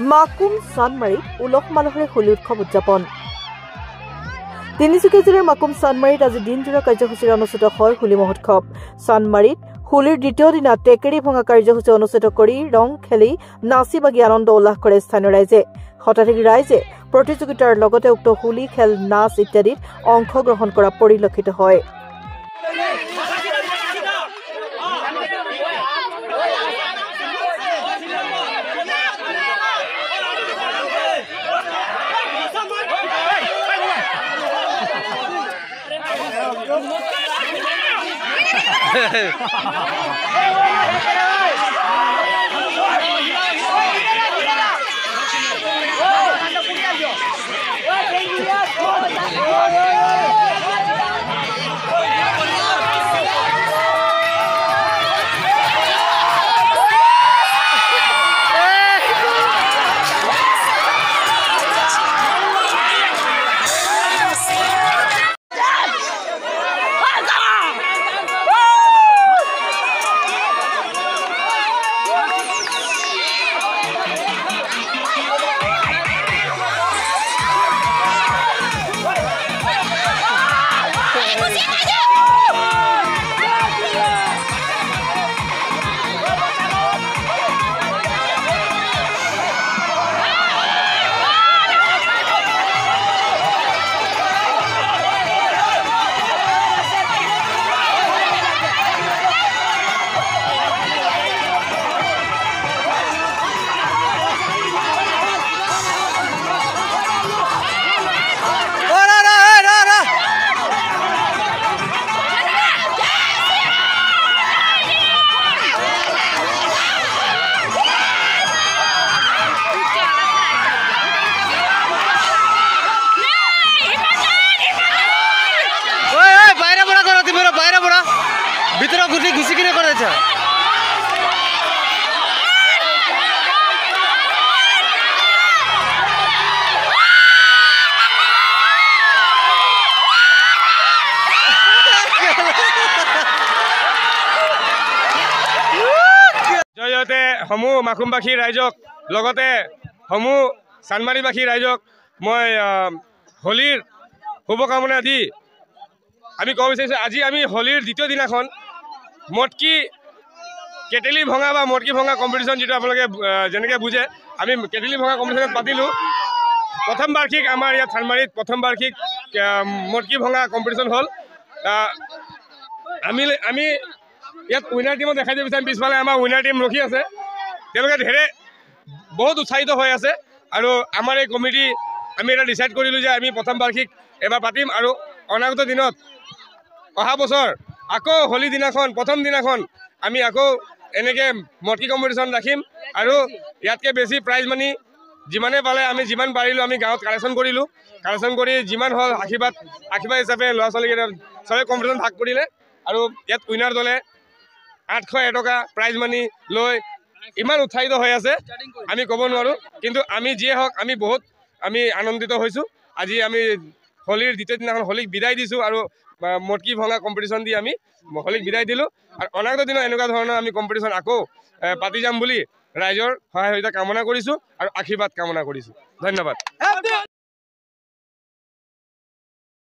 মাকুম চানমাৰীত উলহ মালহেৰে হোলী উৎসৱ উদযাপন। তিনিচুকীয়া জিলাৰ মাকুম চানমাৰীত আজি দিনজোৰা কাৰ্যসূচীৰে অনুষ্ঠিত হয় হোলী মহোৎসৱ। চানমাৰীত হোলীৰ দ্বিতীয় দিনা টেকেৰি ভঙা কাৰ্যসূচী অনুষ্ঠিত কৰি ৰং খেলি নাচি বাগি আনন্দ উল্লাস কৰে স্থানীয় ৰাইজে। শতাধিক ৰাইজে প্ৰতিযোগিতাৰ লগতে উক্ত হোলী খেল নাচ ইত্যাদিত অংশগ্ৰহণ কৰা পৰিলক্ষিত হয়। ভিতৰে ঘুষি কিনে কৰেছে। জয়তে সমূহ মাকুমবাসী ৰাইজক লগতে সমূহ চানমাৰীবাসী ৰাইজক মই হোলীৰ শুভকামনা দি আমি ক'ব বিচাৰিছোঁ, আজি আমি হোলীৰ দ্বিতীয় দিনাখন মটকি কেটেলি ভঙা বা মটকি ভঙা কম্পিটিশ্যন, যিটো আপোনালোকে যেনেকৈ বুজে, আমি কেটেলি ভঙা কম্পিটিশ্যন পাতিলোঁ। প্ৰথম বাৰ্ষিক আমাৰ ইয়াত চানমাৰীত প্ৰথম বাৰ্ষিক মটকি ভঙা কম্পিটিশ্যন হ'ল। আমি ইয়াত উইনাৰ টিমক দেখাই দিব বিচাৰিম। পিছফালে আমাৰ উইনাৰ টিম ৰখি আছে, তেওঁলোকে বহুত উৎসাহিত হৈ আছে। আৰু আমাৰ এই কমিটি আমি এটা ডিচাইড কৰিলোঁ যে আমি প্ৰথম বাৰ্ষিক এবাৰ পাতিম, আৰু অনাগত দিনত অহা বছৰ আকৌ হোলী দিনাখন প্ৰথম দিনাখন আমি আকৌ এনেকৈ মটকি কম্পিটিশ্যন ৰাখিম। আৰু ইয়াতকৈ বেছি প্ৰাইজ মানি যিমানে পালে আমি যিমান পাৰিলোঁ আমি গাঁৱত কালেকশ্যন কৰিলোঁ। কালেকশ্যন কৰি যিমান হ'ল আশীৰ্বাদ হিচাপে ল'ৰা ছোৱালীকেইটা চবে কম্পিটিশ্যন ভাগ কৰিলে। আৰু ইয়াত উইনাৰ দলে 801 টকা প্ৰাইজ মানি লৈ ইমান উৎসাহিত হৈ আছে আমি ক'ব নোৱাৰোঁ। কিন্তু আমি যিয়ে হওক আমি আনন্দিত হৈছোঁ। আজি আমি হোলীৰ দ্বিতীয় দিনাখন হোলীক বিদায় দিছোঁ, আৰু মটকি ভঙা কম্পিটিশ্যন দি আমি হোলীক বিদায় দিলোঁ। আৰু অনাগত দিনত এনেকুৱা ধৰণৰ আমি কম্পিটিশ্যন আকৌ পাতি যাম বুলি ৰাইজৰ সহায় সহযোগিতা কামনা কৰিছোঁ আৰু আশীৰ্বাদ কামনা কৰিছোঁ। ধন্যবাদ।